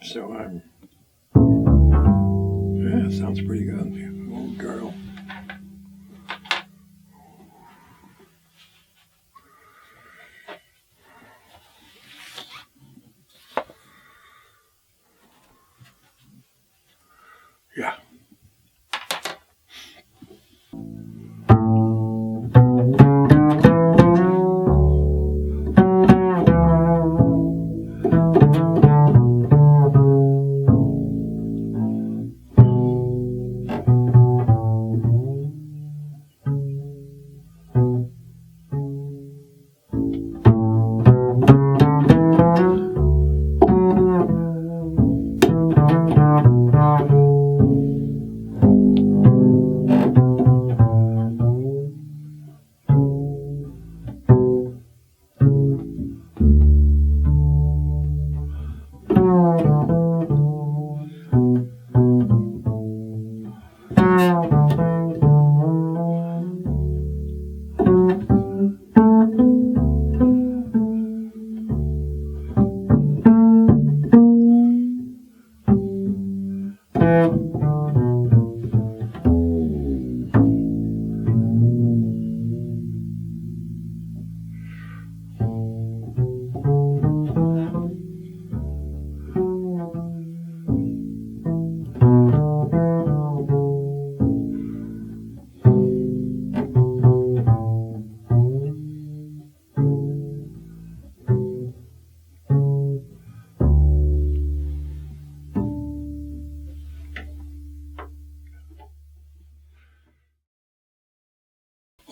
So yeah, sounds pretty good. Old girl. Yeah.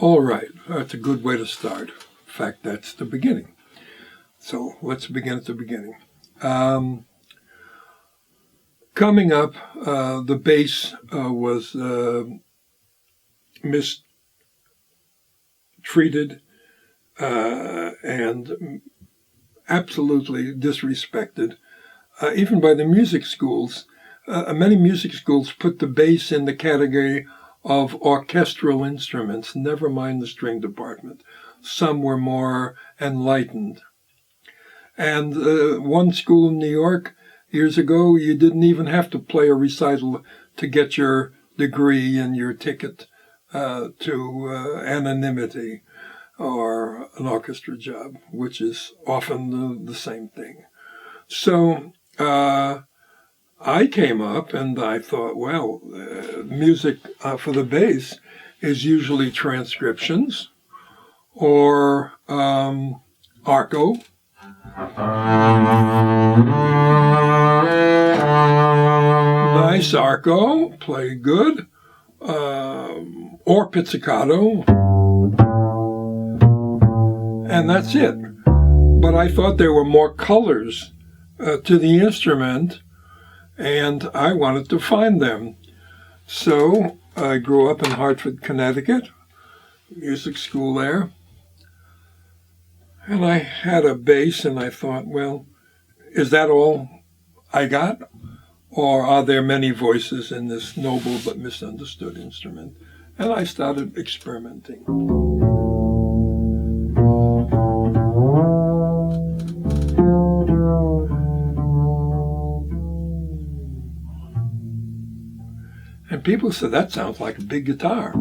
All right, that's a good way to start. In fact, that's the beginning. So let's begin at the beginning. Coming up, the bass was mistreated and absolutely disrespected, even by the music schools. Many music schools put the bass in the category of orchestral instruments, never mind the string department. Some were more enlightened. And one school in New York, years ago, you didn't even have to play a recital to get your degree and your ticket to anonymity or an orchestra job, which is often the same thing. So I came up and I thought, well, music for the bass is usually transcriptions or arco. Nice arco, play good, or pizzicato, and that's it. But I thought there were more colors to the instrument, and I wanted to find them. So I grew up in Hartford, Connecticut, music school there. And I had a bass, and I thought, well, is that all I got? Or are there many voices in this noble but misunderstood instrument? And I started experimenting. And people said, that sounds like a big guitar.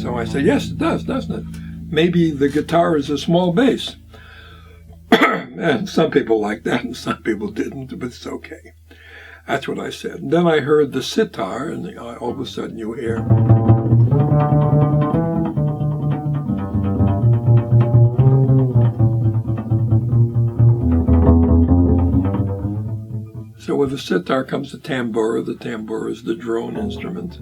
So I said, yes, it does, doesn't it? Maybe the guitar is a small bass. And some people liked that and some people didn't, but it's okay. That's what I said. And then I heard the sitar, and all of a sudden you hear. So with the sitar comes the tambura. The tambura is the drone instrument.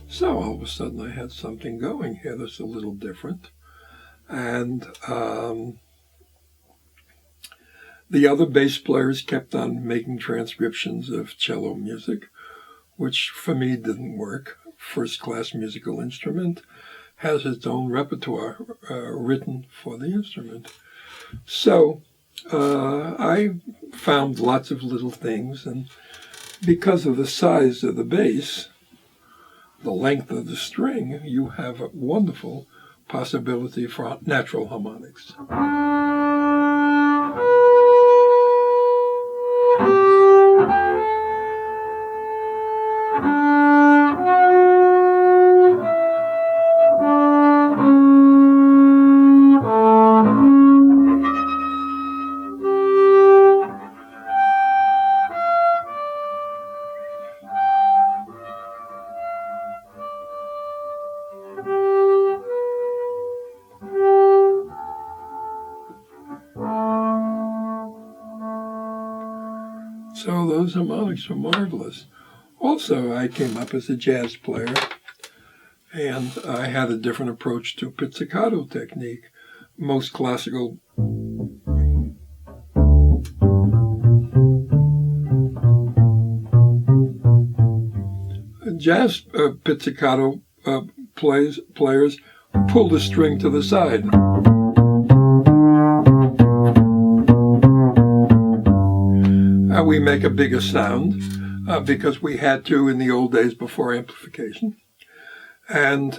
So all of a sudden I had something going here that's a little different. And the other bass players kept on making transcriptions of cello music, which for me didn't work. First-class musical instrument has its own repertoire written for the instrument. So I found lots of little things, and because of the size of the bass, the length of the string, you have a wonderful possibility for natural harmonics. So those harmonics were marvelous. Also, I came up as a jazz player, and I had a different approach to pizzicato technique. Most classical jazz pizzicato players pull the string to the side. We make a bigger sound because we had to in the old days before amplification. And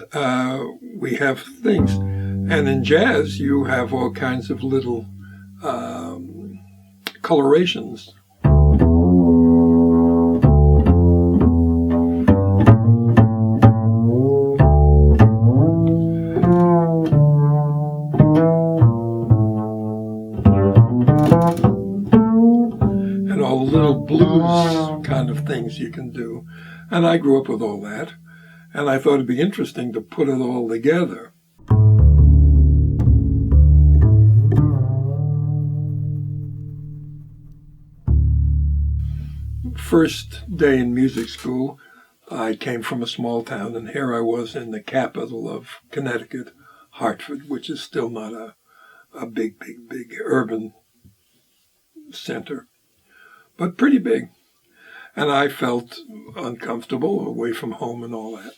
we have things. And in jazz, you have all kinds of little colorations. Blues kind of things you can do. And I grew up with all that, and I thought it'd be interesting to put it all together. First day in music school, I came from a small town, and here I was in the capital of Connecticut, Hartford, which is still not a big urban center, but pretty big. And I felt uncomfortable, away from home and all that.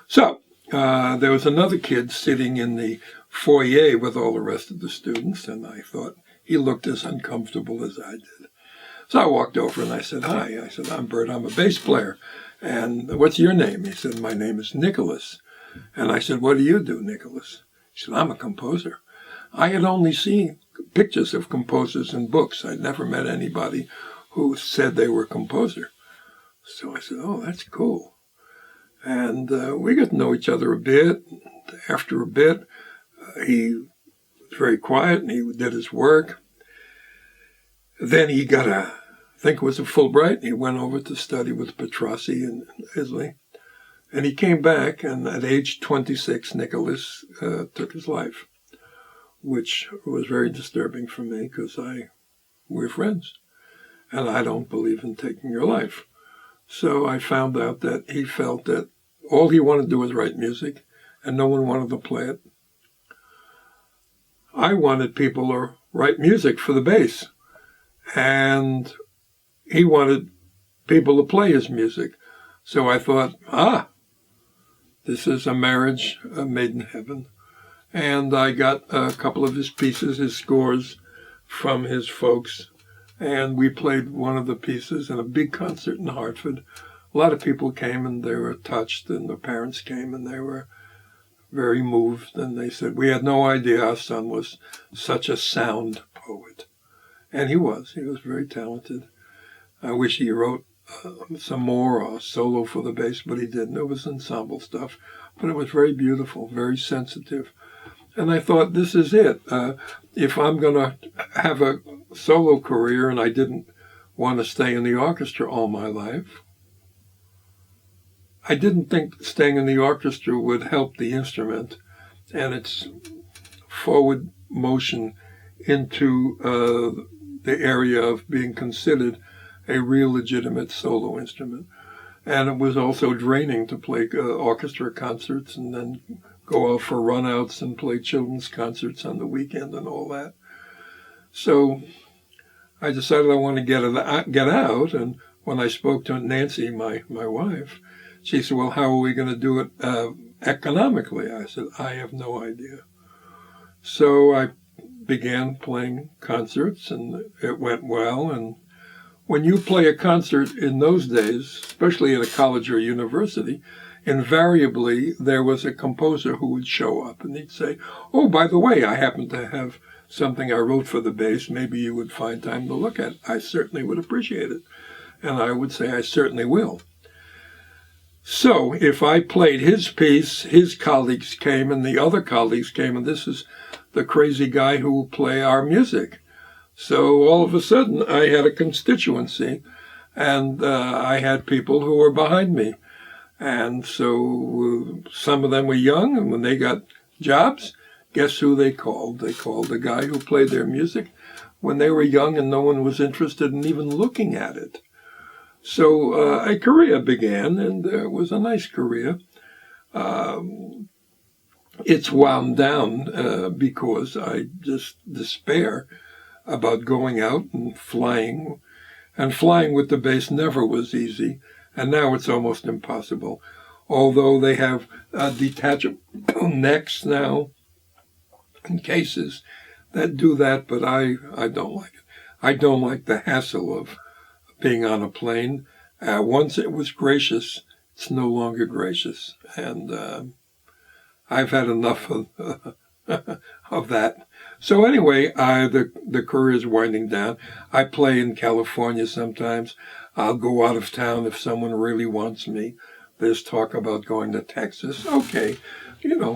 So there was another kid sitting in the foyer with all the rest of the students, and I thought he looked as uncomfortable as I did. So I walked over and I said, "Hi." I said, "I'm Bert, I'm a bass player. And what's your name?" He said, "My name is Nicholas." And I said, "What do you do, Nicholas?" He said, "I'm a composer." I had only seen pictures of composers in books. I'd never met anybody who said they were a composer. So I said, "Oh, that's cool." And we got to know each other a bit. After a bit, he was very quiet and he did his work. Then he got I think it was a Fulbright. He went over to study with Petrossi in Italy. And he came back, and at age 26, Nicholas took his life, which was very disturbing for me because we're friends. And I don't believe in taking your life. So I found out that he felt that all he wanted to do was write music, and no one wanted to play it. I wanted people to write music for the bass, and he wanted people to play his music. So I thought, this is a marriage made in heaven. And I got a couple of his pieces, his scores, from his folks. And we played one of the pieces in a big concert in Hartford. A lot of people came and they were touched, and the parents came and they were very moved. And they said, "We had no idea our son was such a sound poet." And he was very talented. I wish he wrote some more or solo for the bass, but he didn't. It was ensemble stuff. But it was very beautiful, very sensitive. And I thought, this is it. If I'm going to have a solo career and I didn't want to stay in the orchestra all my life, I didn't think staying in the orchestra would help the instrument and its forward motion into the area of being considered a real legitimate solo instrument. And it was also draining to play orchestra concerts and then go out for runouts and play children's concerts on the weekend and all that. So I decided I wanted to get out. And when I spoke to Nancy, my wife, she said, "Well, how are we going to do it economically?" I said, "I have no idea." So I began playing concerts, and it went well. And when you play a concert in those days, especially at a college or university, invariably there was a composer who would show up, and he'd say, "Oh, by the way, I happen to have something I wrote for the bass. Maybe you would find time to look at. I certainly would appreciate it." And I would say, "I certainly will." So if I played his piece, his colleagues came, and the other colleagues came, and this is the crazy guy who will play our music. So all of a sudden, I had a constituency, and I had people who were behind me. And so some of them were young, and when they got jobs, guess who they called? They called the guy who played their music when they were young and no one was interested in even looking at it. So a career began, and it was a nice career. It's wound down because I just despair about going out and flying. And flying with the bass never was easy, and now it's almost impossible. Although they have detachable necks now and cases that do that, but I don't like it. I don't like the hassle of being on a plane. Once it was gracious, it's no longer gracious. And I've had enough of that. So anyway, the career is winding down. I play in California sometimes. I'll go out of town if someone really wants me. There's talk about going to Texas. Okay,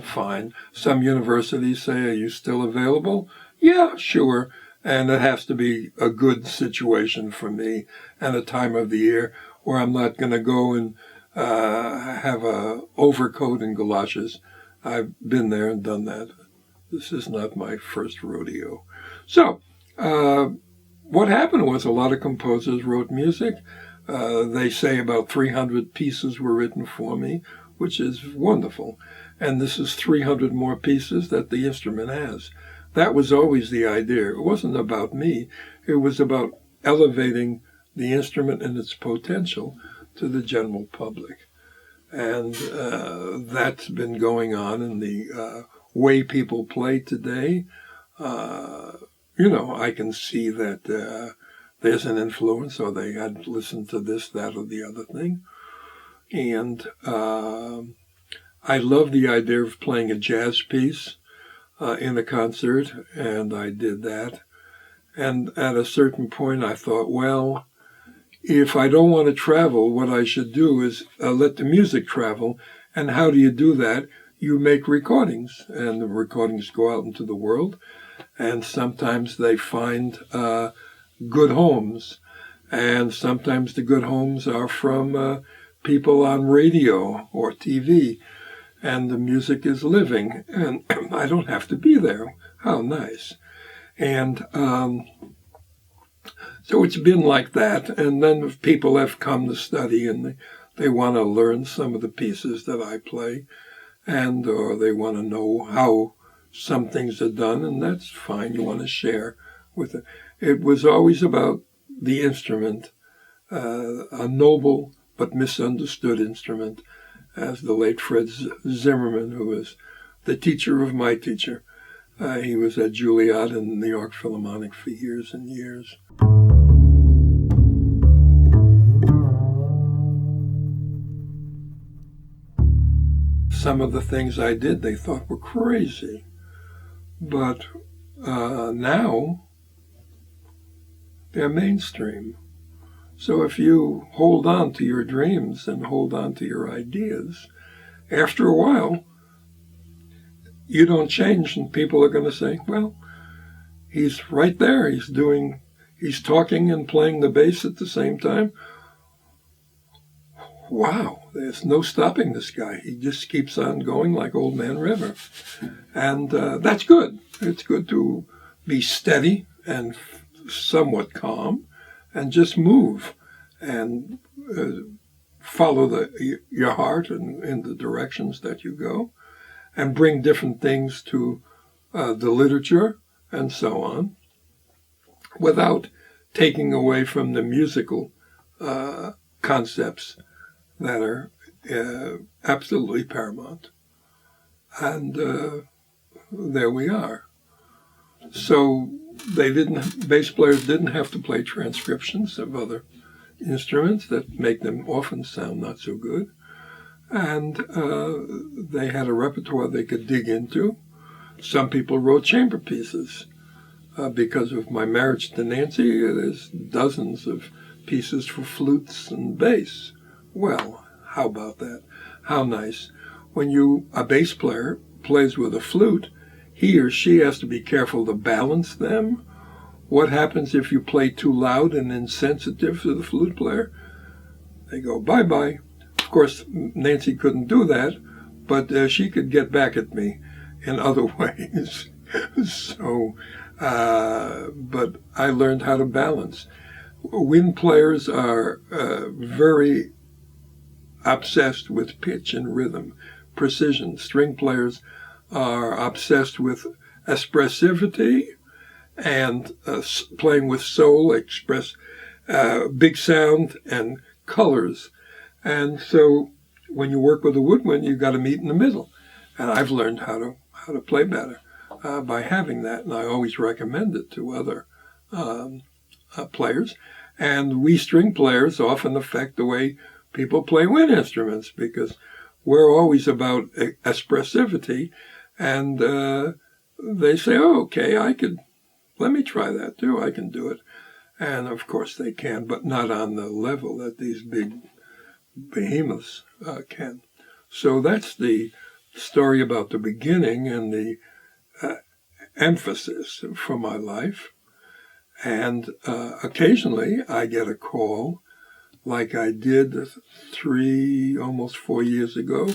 fine. Some universities say, "Are you still available?" Yeah, sure. And it has to be a good situation for me and a time of the year where I'm not going to go and have a overcoat and galoshes. I've been there and done that. This is not my first rodeo. So, what happened was a lot of composers wrote music. They say about 300 pieces were written for me, which is wonderful. And this is 300 more pieces that the instrument has. That was always the idea. It wasn't about me. It was about elevating the instrument and its potential to the general public. And that's been going on in the way people play today. I can see that there's an influence, or they had listened to this, that, or the other thing. And I love the idea of playing a jazz piece in a concert, and I did that. And at a certain point, I thought, well, if I don't want to travel, what I should do is let the music travel. And how do you do that? You make recordings, and the recordings go out into the world, and sometimes they find good homes, and sometimes the good homes are from people on radio or TV, and the music is living, and I don't have to be there. How nice. And so it's been like that, and then people have come to study, and they want to learn some of the pieces that I play, or they want to know how some things are done, and that's fine. You want to share with it. It was always about the instrument, a noble but misunderstood instrument, as the late Fred Zimmerman, who was the teacher of my teacher. He was at Juilliard and the New York Philharmonic for years and years. Some of the things I did, they thought were crazy. But now, they're mainstream. So if you hold on to your dreams and hold on to your ideas, after a while, you don't change, and people are going to say, well, he's right there. He's talking and playing the bass at the same time. Wow, there's no stopping this guy. He just keeps on going like Old Man River. And that's good. It's good to be steady and somewhat calm and just move and follow your heart in the directions that you go, and bring different things to the literature and so on, without taking away from the musical concepts that are absolutely paramount. And there we are. So bass players didn't have to play transcriptions of other instruments that make them often sound not so good. And they had a repertoire they could dig into. Some people wrote chamber pieces. Because of my marriage to Nancy, there's dozens of pieces for flutes and bass. Well, how about that? How nice. When a bass player plays with a flute, he or she has to be careful to balance them. What happens if you play too loud and insensitive to the flute player? They go bye-bye. Of course, Nancy couldn't do that, but she could get back at me in other ways. But I learned how to balance. Wind players are very obsessed with pitch and rhythm, precision. String players are obsessed with expressivity and playing with soul, express big sound and colors. And so when you work with a woodwind, you've got to meet in the middle. And I've learned how to play better by having that, and I always recommend it to other players. And we string players often affect the way people play wind instruments because we're always about expressivity, and they say, oh, okay, let me try that too, I can do it. And of course they can, but not on the level that these big behemoths can. So that's the story about the beginning and the emphasis for my life. And occasionally I get a call, like I did almost 4 years ago,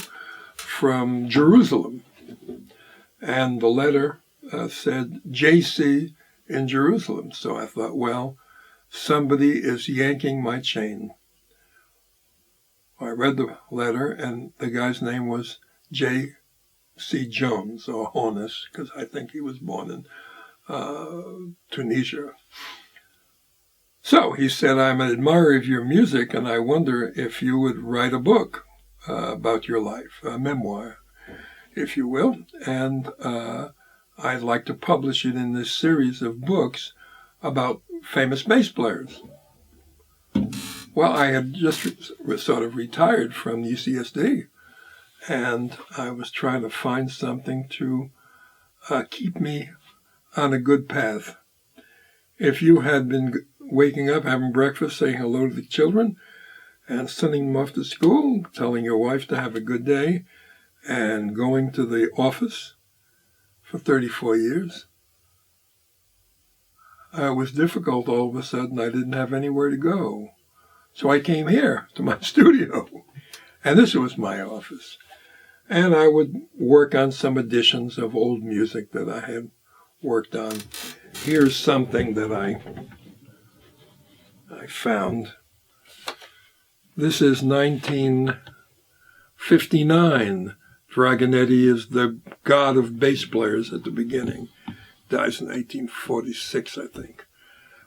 from Jerusalem. And the letter said JC in Jerusalem. So I thought, well, somebody is yanking my chain. I read the letter, and the guy's name was J.C. Jones, or Honus, because I think he was born in Tunisia. So he said, I'm an admirer of your music, and I wonder if you would write a book about your life, a memoir, if you will. And I'd like to publish it in this series of books about famous bass players. Well, I had just sort of retired from UCSD, and I was trying to find something to keep me on a good path. If you had been waking up, having breakfast, saying hello to the children, and sending them off to school, telling your wife to have a good day, and going to the office for 34 years, it was difficult all of a sudden. I didn't have anywhere to go. So I came here to my studio, and this was my office. And I would work on some editions of old music that I had worked on. Here's something that I found. This is 1959. Dragonetti is the god of bass players at the beginning. Dies in 1846, I think.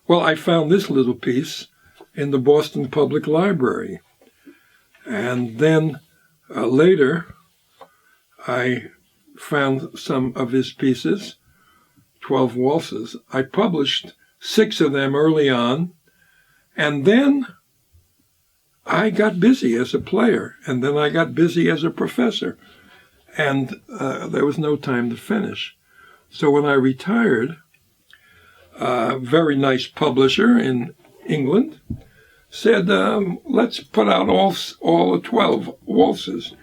Well, I found this little piece in the Boston Public Library. And then later, I found some of his pieces, 12 waltzes. I published 6 of them early on, and then I got busy as a player, and then I got busy as a professor, and there was no time to finish. So when I retired, a very nice publisher in England said, let's put out all the 12 waltzes,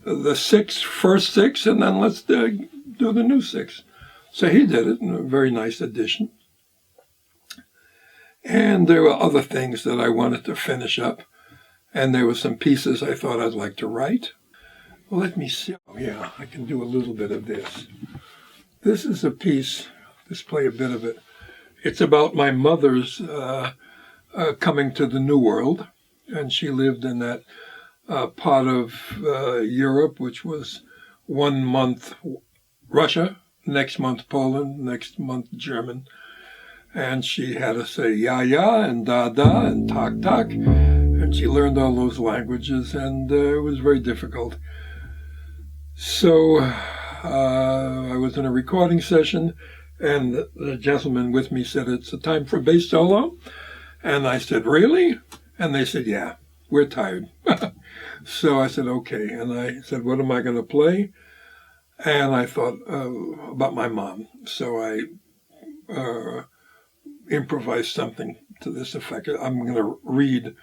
the first six, and then let's do the new 6. So he did it in a very nice edition. And there were other things that I wanted to finish up, and there were some pieces I thought I'd like to write. Well, let me see. Oh, yeah, I can do a little bit of this. This is a piece, let's play a bit of it. It's about my mother's coming to the New World, and she lived in that part of Europe, which was 1 month Russia, next month Poland, next month German. And she had to say ya and da and tak, and she learned all those languages, and it was very difficult. So I was in a recording session, And the gentleman with me said, "It's a time for bass solo." And I said, "Really?" And they said, "Yeah, we're tired." So I said, "Okay." And I said, "What am I going to play?" And I thought about my mom. So I improvised something to this effect. I'm going to read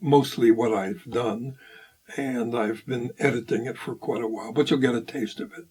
mostly what I've done, and I've been editing it for quite a while, but you'll get a taste of it.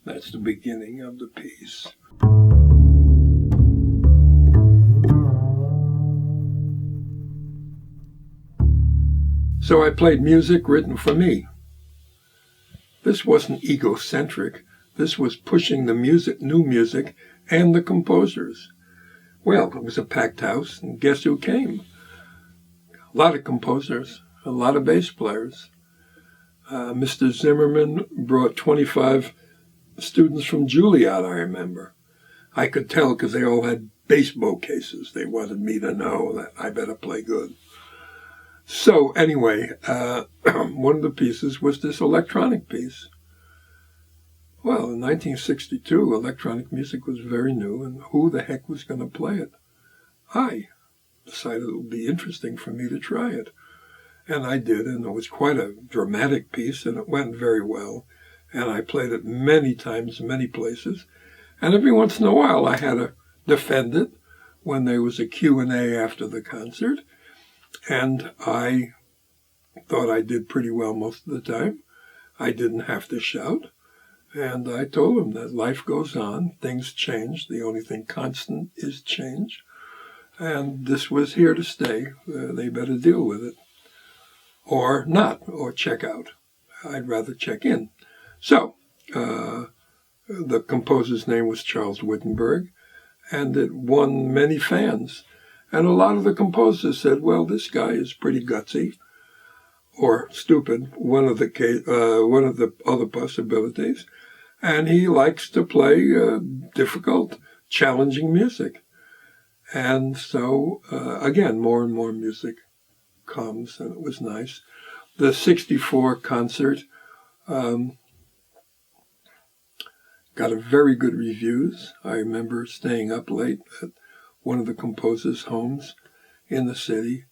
That's the beginning of the piece. So I played music written for me. This wasn't egocentric. This was pushing the music, new music, and the composers. Well, it was a packed house, and guess who came? A lot of composers, a lot of bass players. Mr. Zimmerman brought 25 students from Juilliard, I remember. I could tell because they all had bass bow cases. They wanted me to know that I better play good. So anyway, one of the pieces was this electronic piece. Well, in 1962, electronic music was very new, and who the heck was going to play it? I decided it would be interesting for me to try it. And I did, and it was quite a dramatic piece, and it went very well. And I played it many times, many places. And every once in a while, I had to defend it when there was a Q&A after the concert. And I thought I did pretty well most of the time. I didn't have to shout. And I told them that life goes on, things change. The only thing constant is change. And this was here to stay. They better deal with it. Or not, or check out. I'd rather check in. So, the composer's name was Charles Wittenberg, and it won many fans. And a lot of the composers said, well, this guy is pretty gutsy, or stupid, one of the other possibilities, and he likes to play difficult, challenging music. And so, again, more and more music comes, and it was nice. The 64 concert got a very good reviews. I remember staying up late at one of the composers' homes in the city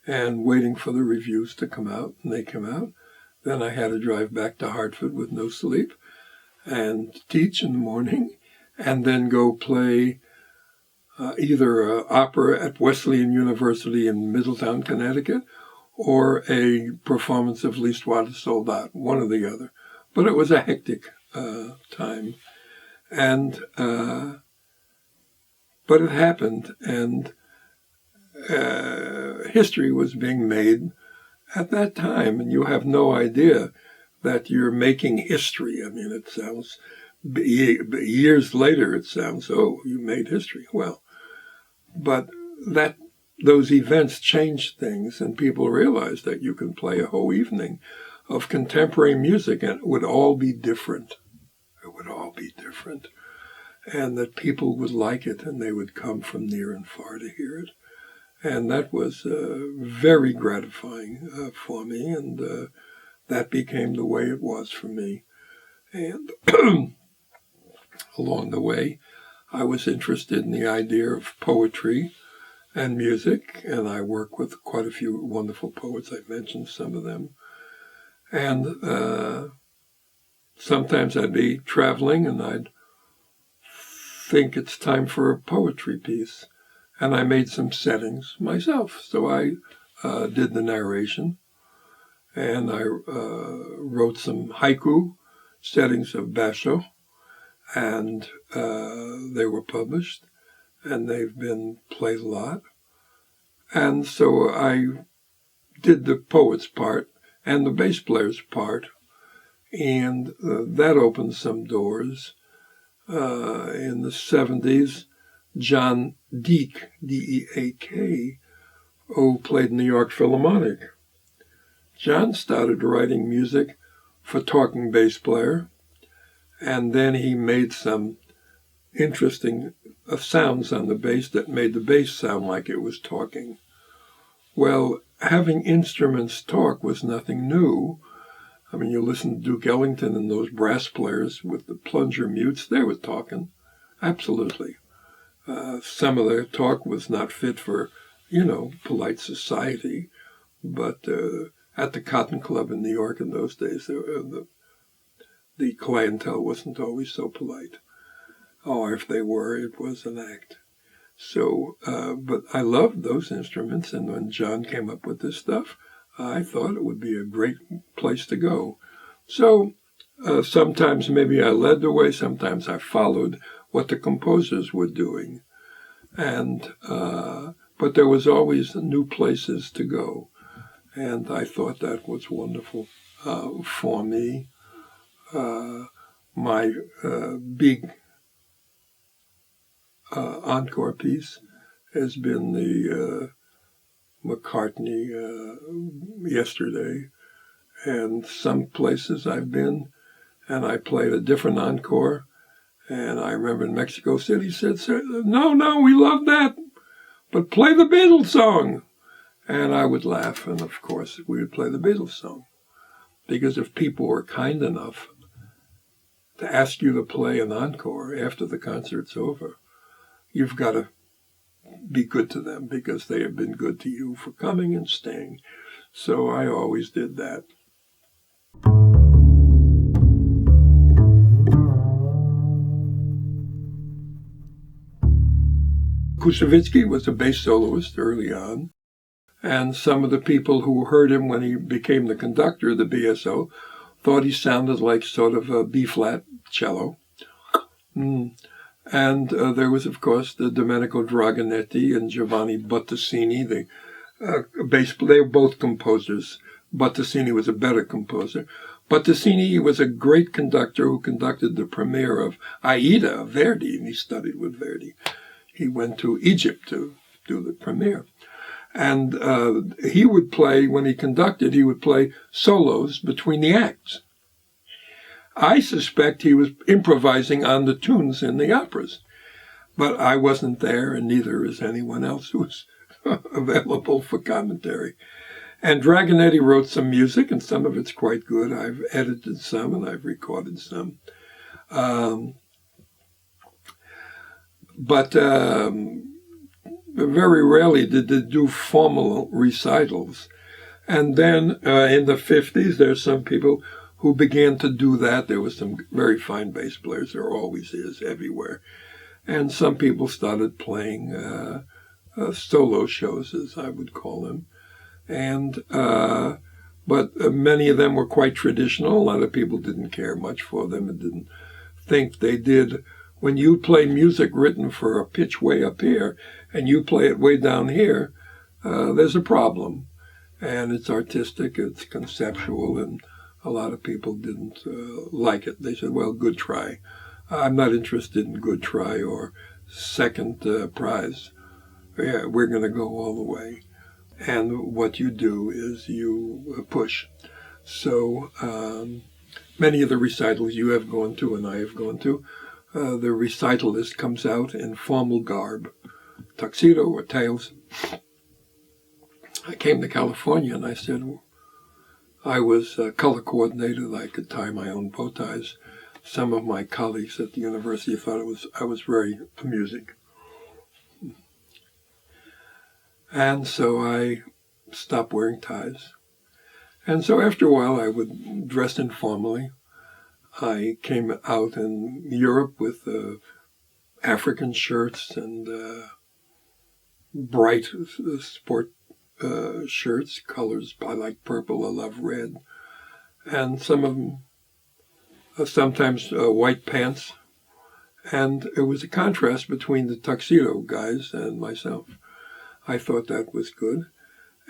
and waiting for the reviews to come out, and they came out. Then I had to drive back to Hartford with no sleep and teach in the morning, and then go play either opera at Wesleyan University in Middletown, Connecticut, or a performance of Liszt Water Soldat, one or the other. But it was a hectic time. And but it happened, and history was being made at that time, and you have no idea that you're making history. I mean, it sounds, years later, it sounds, oh, you made history. Well, but those events changed things, and people realized that you can play a whole evening of contemporary music, and it would all be different. It would all be different. different, and that people would like it and they would come from near and far to hear it. And that was very gratifying for me, and that became the way it was for me. And along the way, I was interested in the idea of poetry and music, and I work with quite a few wonderful poets. I mentioned some of them. And sometimes I'd be traveling and I'd think it's time for a poetry piece. And I made some settings myself. So I did the narration, and I wrote some haiku settings of Basho, and they were published, and they've been played a lot. And so I did the poet's part and the bass player's part, and that opened some doors. In the 70s, John Deak, D-E-A-K, who played in the New York Philharmonic. John started writing music for talking bass player, and then he made some interesting sounds on the bass that made the bass sound like it was talking. Well, having instruments talk was nothing new. I mean, you listen to Duke Ellington and those brass players with the plunger mutes, they were talking. Absolutely. Some of their talk was not fit for, polite society, but at the Cotton Club in New York in those days, the clientele wasn't always so polite. Or if they were, it was an act. So, but I loved those instruments, and when John came up with this stuff, I thought it would be a great place to go. So sometimes maybe I led the way, sometimes I followed what the composers were doing. And but there was always new places to go. And I thought that was wonderful for me. My big encore piece has been the McCartney Yesterday. And some places I've been, and I played a different encore. And I remember in Mexico City said, no, we love that, but play the Beatles song. And I would laugh, and of course we would play the Beatles song. Because if people were kind enough to ask you to play an encore after the concert's over, you've got to be good to them because they have been good to you for coming and staying. So I always did that. Kusevitsky was a bass soloist early on, and some of the people who heard him when he became the conductor of the BSO thought he sounded like sort of a B-flat cello. And there was, of course, the Domenico Dragonetti and Giovanni Bottesini, the bass. They were both composers. Bottesini was a better composer. Bottesini was a great conductor who conducted the premiere of Aida of Verdi, and he studied with Verdi. He went to Egypt to do the premiere. And he would play, when he conducted, he would play solos between the acts. I suspect he was improvising on the tunes in the operas. But I wasn't there, and neither is anyone else who was available for commentary. And Dragonetti wrote some music, and some of it's quite good. I've edited some, and I've recorded some. But very rarely did they do formal recitals. And then in the 50s, there's some people who began to do that. There was some very fine bass players. There always is everywhere. And some people started playing solo shows, as I would call them. And but many of them were quite traditional. A lot of people didn't care much for them and didn't think they did. When you play music written for a pitch way up here and you play it way down here, there's a problem. And it's artistic, it's conceptual, and a lot of people didn't like it. They said, well, good try. I'm not interested in good try or second prize. Yeah, we're going to go all the way. And what you do is you push. So many of the recitals you have gone to and I have gone to the recitalist comes out in formal garb, tuxedo or tails. I came to California and I said I was color coordinated. I could tie my own bow ties. Some of my colleagues at the university thought I was very amusing. And so I stopped wearing ties. And so after a while I would dress informally. I came out in Europe with African shirts and bright sport shirts, colors. I like purple, I love red. And some of them, sometimes white pants. And it was a contrast between the tuxedo guys and myself. I thought that was good.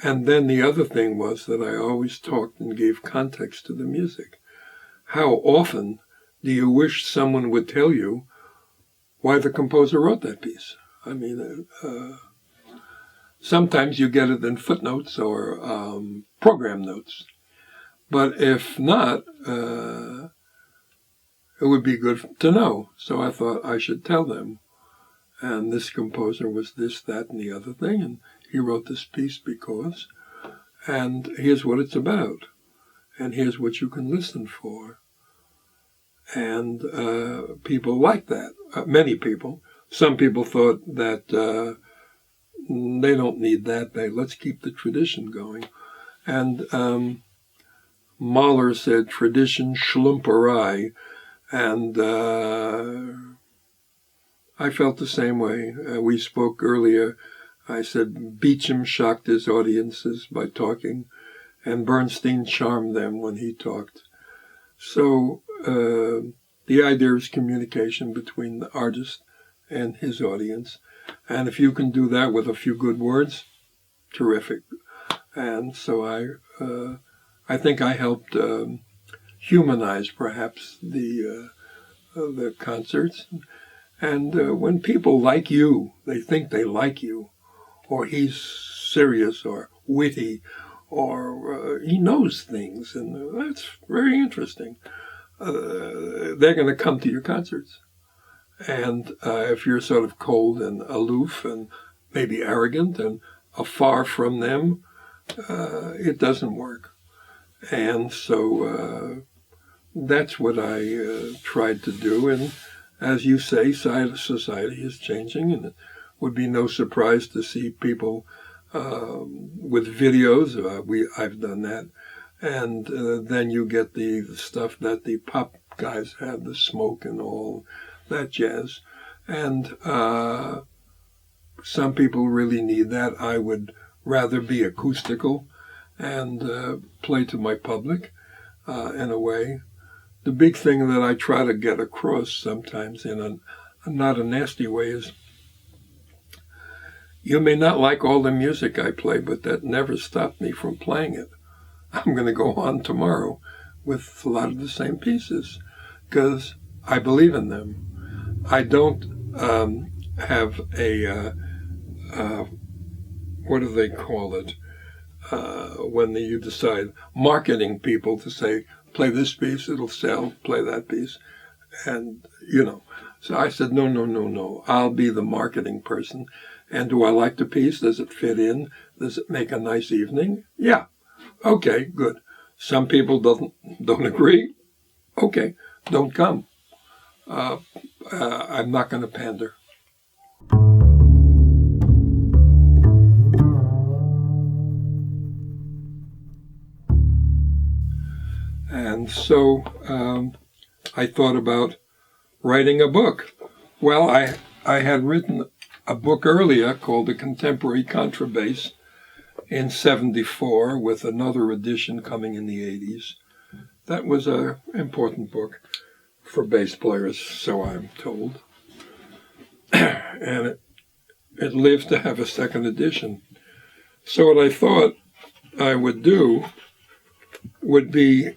And then the other thing was that I always talked and gave context to the music. How often do you wish someone would tell you why the composer wrote that piece? I mean, sometimes you get it in footnotes or program notes. But if not, it would be good to know. So I thought I should tell them. And this composer was this, that, and the other thing. And he wrote this piece because. And here's what it's about. And here's what you can listen for. And people like that. Many people. Some people thought that they don't need that. Let's keep the tradition going. And Mahler said, tradition schlumperei. And I felt the same way. We spoke earlier. I said Beecham shocked his audiences by talking, and Bernstein charmed them when he talked. So the idea is communication between the artist and his audience. And if you can do that with a few good words, terrific. And so I think I helped humanize perhaps the concerts. And when people like you, they think they like you, or he's serious or witty, or he knows things, and that's very interesting. They're going to come to your concerts. And if you're sort of cold and aloof and maybe arrogant and afar from them, it doesn't work. And so that's what I tried to do. And as you say, society is changing, and it would be no surprise to see people with videos. I've done that. And then you get the stuff that the pop guys have, the smoke and all that jazz. And some people really need that. I would rather be acoustical and play to my public in a way. The big thing that I try to get across sometimes in not a nasty way is, you may not like all the music I play, but that never stopped me from playing it. I'm going to go on tomorrow with a lot of the same pieces because I believe in them. I don't have a, what do they call it, when you decide, marketing people to say, play this piece, it'll sell, play that piece. And, so I said, no. I'll be the marketing person. And do I like the piece? Does it fit in? Does it make a nice evening? Yeah. Okay, good. Some people don't agree. Okay, don't come. I'm not going to pander. And so I thought about writing a book. Well, I had written a book earlier called The Contemporary Contrabass in '74 with another edition coming in the '80s. That was an important book for bass players, so I'm told. And it lived to have a second edition. So what I thought I would do would be,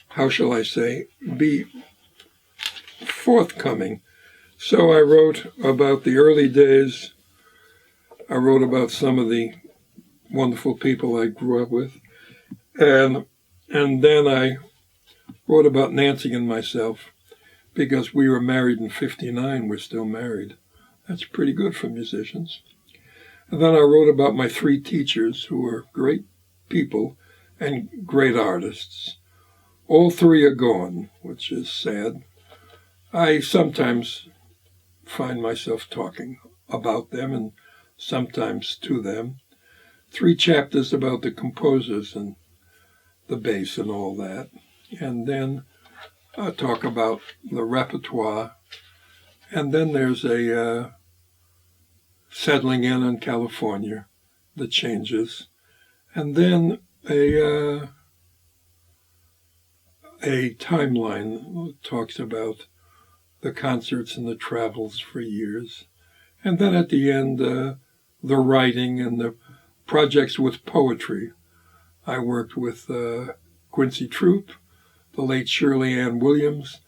how shall I say, be forthcoming. So I wrote about the early days. I wrote about some of the wonderful people I grew up with. And then I wrote about Nancy and myself because we were married in '59. We're still married. That's pretty good for musicians. And then I wrote about my 3 teachers who were great people and great artists. All 3 are gone, which is sad. I sometimes find myself talking about them and sometimes to them. 3 chapters about the composers and the bass and all that. And then I talk about the repertoire. And then there's a settling in California, the changes. And then a timeline talks about the concerts and the travels for years. And then at the end, the writing and the projects with poetry. I worked with Quincy Troupe, the late Shirley Ann Williams,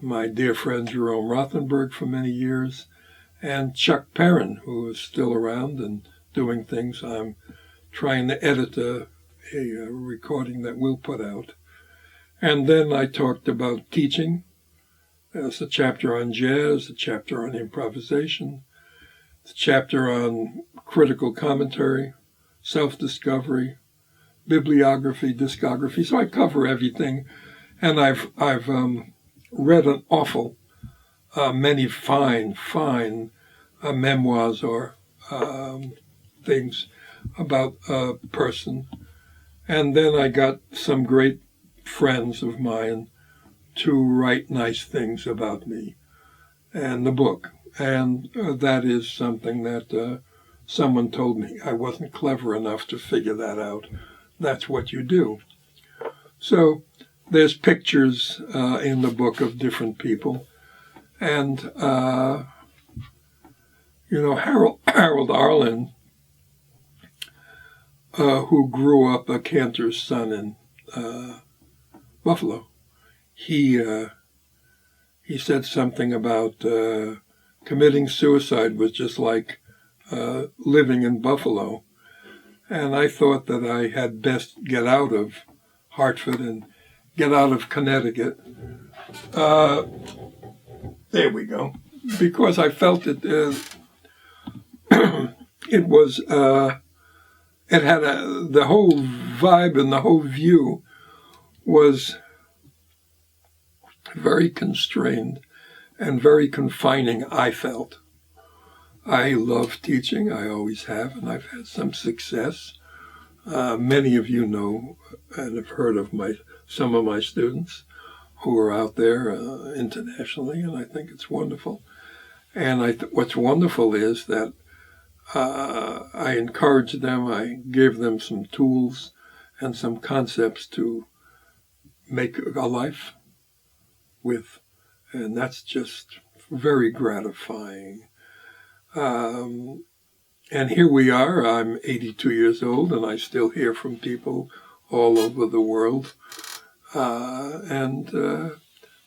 my dear friend Jerome Rothenberg for many years, and Chuck Perrin, who is still around and doing things. I'm trying to edit a recording that we'll put out. And then I talked about teaching. There's a chapter on jazz, a chapter on improvisation, a chapter on critical commentary, self-discovery, bibliography, discography. So I cover everything. And I've read an awful many fine memoirs or things about a person. And then I got some great friends of mine to write nice things about me and the book. And that is something that someone told me. I wasn't clever enough to figure that out. That's what you do. So there's pictures in the book of different people. And, Harold Arlen, who grew up a cantor's son in Buffalo, he said something about committing suicide was just like living in Buffalo. And I thought that I had best get out of Hartford and get out of Connecticut. There we go. Because I felt it it was, it had the whole vibe and the whole view was very constrained and very confining, I felt. I love teaching, I always have, and I've had some success. Many of you know and have heard of some of my students who are out there internationally, and I think it's wonderful. And what's wonderful is that I encouraged them, I gave them some tools and some concepts to make a life with, and that's just very gratifying. And here we are, I'm 82 years old, and I still hear from people all over the world. And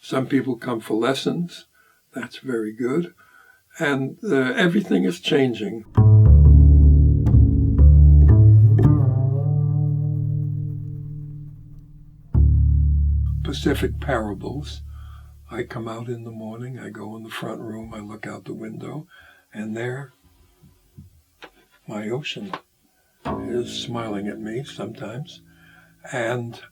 some people come for lessons. That's very good. And everything is changing. Pacific Parables. I come out in the morning, I go in the front room, I look out the window, and there, my ocean is smiling at me sometimes. And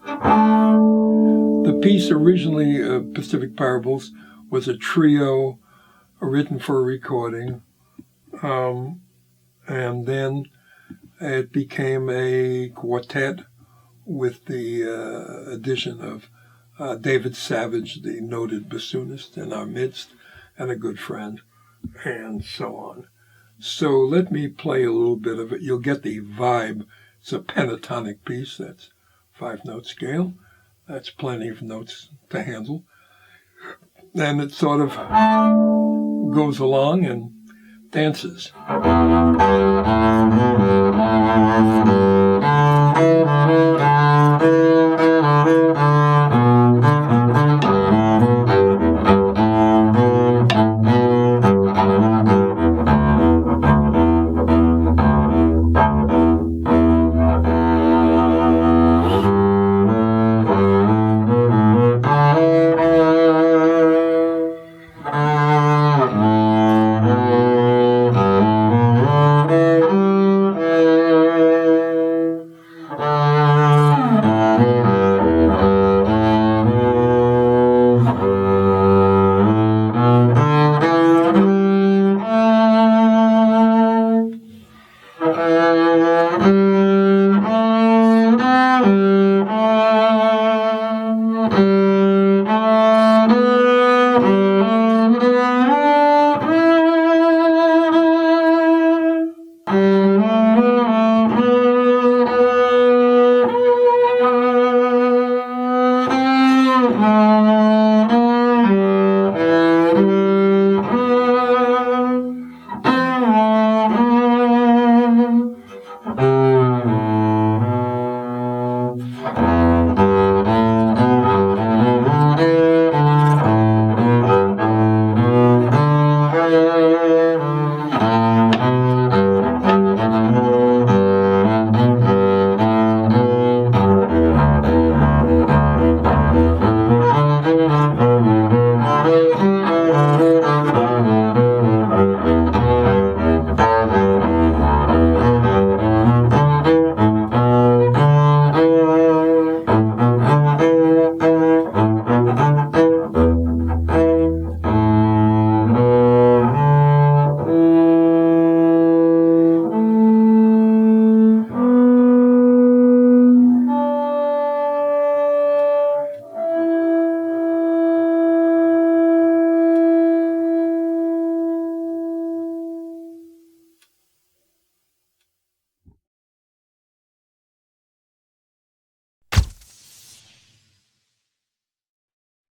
the piece originally, Pacific Parables, was a trio written for a recording. And then it became a quartet with the addition of David Savage, the noted bassoonist in our midst, and a good friend, and so on. So let me play a little bit of it. You'll get the vibe. It's a pentatonic piece. That's 5-note scale. That's plenty of notes to handle. And it sort of goes along and dances.